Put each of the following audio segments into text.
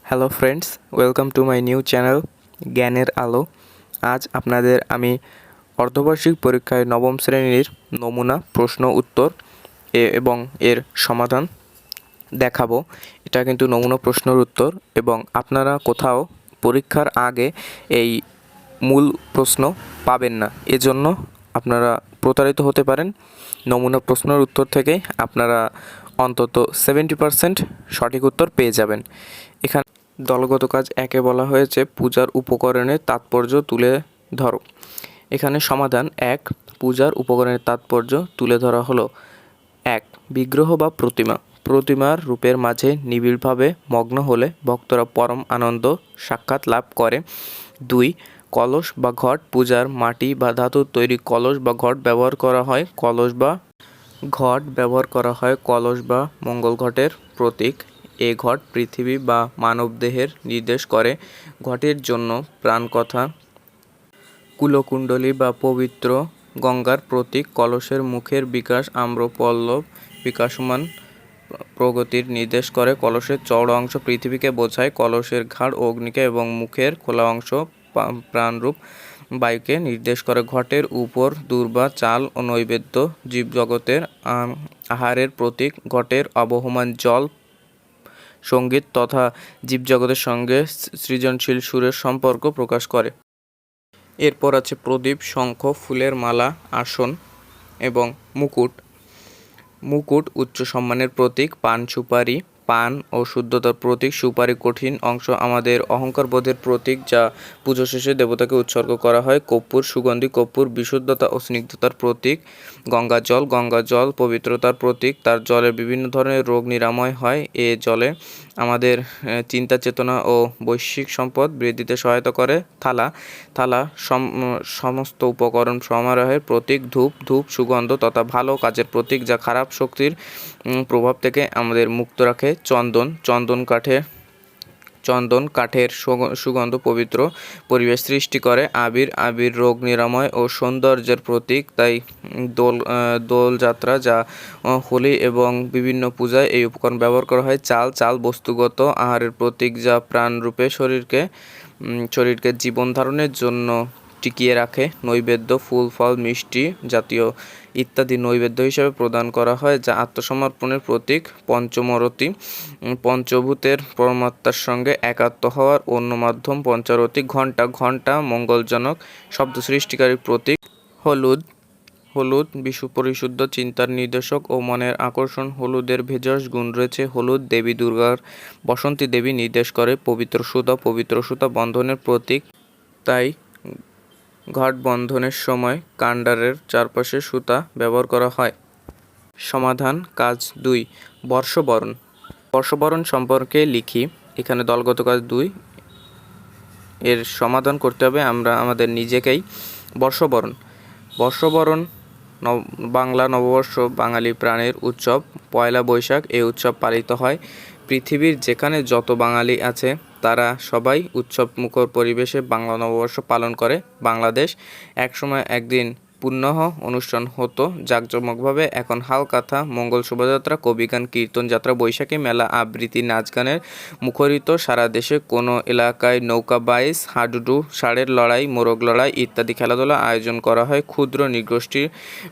Hello friends, welcome to my new channel জ্ঞানের আলো। আজ আপনাদের আমি অর্ধবার্ষিক পরীক্ষায় নবম শ্রেণীর নমুনা প্রশ্ন উত্তর এবং এর সমাধান দেখাবো। এটা কিন্তু নমুনা প্রশ্নের উত্তর এবং আপনারা কোথাও পরীক্ষার আগে এই মূল প্রশ্ন পাবেন না, এজন্য আপনারা প্রতারিত হতে পারেন। নমুনা প্রশ্নের উত্তর থেকে আপনারা অন্তত 70% সঠিক উত্তর পেয়ে যাবেন। এখানে দলগত কাজ একে বলা হয়েছে পূজার উপকরণের তাৎপর্য তুলে ধরো। এখানে সমাধান 1, পূজার উপকরণের তাৎপর্য তুলে ধরা হলো। 1, বিগ্রহ বা প্রতিমার রূপের মাঝে নিবিড়ভাবে মগ্ন হলে ভক্তরা পরম আনন্দ সাক্ষাৎ লাভ করে। 2, কলস বা ঘট, পূজার মাটি বা ধাতুর তৈরি কলস বা ঘট ব্যবহার করা হয়। কলস বা মঙ্গল ঘটের প্রতীক। এ ঘট পৃথিবী বা মানবদেহের নির্দেশ করে। ঘটের জন্য প্রাণকথা, কুলকুণ্ডলী বা পবিত্র গঙ্গার প্রতীক। কলসের মুখের বিকাশ আম্রপল্লব বিকাশমান প্রগতির নির্দেশ করে। কলসের চওড়া অংশ পৃথিবীকে বোঝায়। কলসের ঘাড় অগ্নিকে এবং মুখের খোলা অংশ প্রাণরূপ বায়ুকে নির্দেশ করে। ঘটের উপর দুর্বা চাল ও নৈবেদ্য জীবজগতের আহারের প্রতীক। ঘটের আবহমান জল সঙ্গীত তথা জীবজগতের সঙ্গে সৃজনশীল সুরের সম্পর্ক প্রকাশ করে। এরপর আছে প্রদীপ, শঙ্খ, ফুলের মালা, আসন এবং মুকুট উচ্চ সম্মানের প্রতীক। পান সুপারি, পান ও শুদ্ধতার প্রতীক। সুপারি কঠিন অংশ আমাদের অহংকার বোধের প্রতীক, যা পুজো শেষে দেবতাকে উৎসর্গ করা হয়। কর্পূর, সুগন্ধি কর্পূর বিশুদ্ধতা ও স্নিগ্ধতার প্রতীক। গঙ্গা জল পবিত্রতার প্রতীক, তার জলে বিভিন্ন ধরনের রোগ নিরাময় হয়। এ জলে আমাদের চিন্তা চেতনা ও বৈশ্বিক সম্পদ বৃদ্ধিতে সহায়তা করে। থালা সমস্ত উপকরণ সমারোহের প্রতীক। ধূপ সুগন্ধ তথা ভালো কাজের প্রতীক, যা খারাপ শক্তির প্রভাব থেকে আমাদের মুক্ত রাখে। চন্দন কাঠের সুগন্ধ পবিত্র পরিবেশ সৃষ্টি করে। আবির রোগ নিরাময় ও সৌন্দর্যের প্রতীক। তাই দোলযাত্রা, যা হোলি এবং বিভিন্ন পূজায় এই উপকরণ ব্যবহার করা হয়। চাল বস্তুগত আহারের প্রতীক, যা প্রাণরূপে শরীরকে জীবন ধারণের জন্য টিকিয়ে রাখে। নৈবেদ্য, ফুল ফল মিষ্টি জাতীয় ইত্যাদি নৈবেদ্য হিসেবে প্রদান করা হয়, যা আত্মসমর্পণের প্রতীক। পঞ্চমরতি, পঞ্চভূতের পরমাত্মার সঙ্গে একাত্ম হওয়ার অন্য মাধ্যম। পঞ্চরতি, ঘণ্টা মঙ্গলজনক শব্দ সৃষ্টিকারী প্রতীক। হলুদ পরিশুদ্ধ চিন্তার নির্দেশক ও মনের আকর্ষণ। হলুদের ভেষজ গুণ রয়েছে। হলুদ দেবী দুর্গার বসন্তী দেবী নির্দেশ করে। পবিত্র সুতা বন্ধনের প্রতীক, তাই ঘট বন্ধনের সময় কাণ্ডারের চারপাশে সুতা ব্যবহার করা হয়। সমাধান কাজ 2, বর্ষবরণ সম্পর্কে লিখি। এখানে দলগত কাজ 2, এর সমাধান করতে হবে আমরা আমাদের নিজেকেই। বর্ষবরণ বাংলা নববর্ষ, বাঙালি প্রাণের উৎসব। পয়লা বৈশাখ এই উৎসব পালিত হয়। পৃথিবীর যেখানে যত বাঙালি আছে তারা সবাই উৎসবমুখর পরিবেশে বাংলা নববর্ষ পালন করে। বাংলাদেশ একসময় একদিন পুণ্যহ অনুষ্ঠান হতো জাঁকজমকভাবে, এখন হালকাথা, মঙ্গল শোভাযাত্রা, কবিগান, কীর্তন যাত্রা, বৈশাখী মেলা, আবৃত্তি, নাচ গানের মুখরিত। সারা দেশে কোনো এলাকায় নৌকা বাইচ, হাডুডু, ষাঁড়ের লড়াই, মোরগ লড়াই ইত্যাদি খেলাধুলা আয়োজন করা হয়। ক্ষুদ্র নৃগোষ্ঠী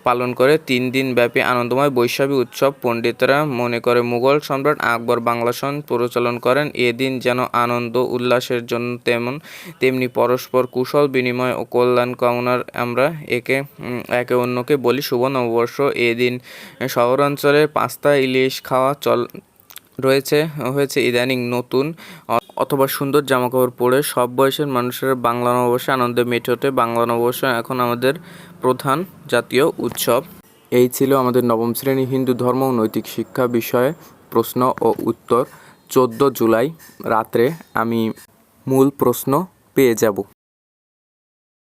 পালন করে 3 দিন ব্যাপী আনন্দময় বৈশাখী উৎসব। পণ্ডিতরা মনে করে মুঘল সম্রাট আকবর বাংলাসন পরিচালন করেন। এদিন যেন আনন্দ উল্লাসের জন্য তেমনি পরস্পর কুশল বিনিময় ও কল্যাণ কামনার আমরা একে অন্যকে বলি শুভ নববর্ষ। এদিন শহরাঞ্চলে পাস্তা ইলিশ খাওয়া হয়েছে ইদানিং নতুন অথবা সুন্দর জামাকাপড় পরে সব বয়সের মানুষের বাংলা নববর্ষে আনন্দে মেতে ওঠে। বাংলা নববর্ষ এখন আমাদের প্রধান জাতীয় উৎসব। এই ছিল আমাদের নবম শ্রেণী হিন্দু ধর্ম ও নৈতিক শিক্ষা বিষয়ে প্রশ্ন ও উত্তর। 14 জুলাই রাত্রে আমি মূল প্রশ্ন পেয়ে যাব।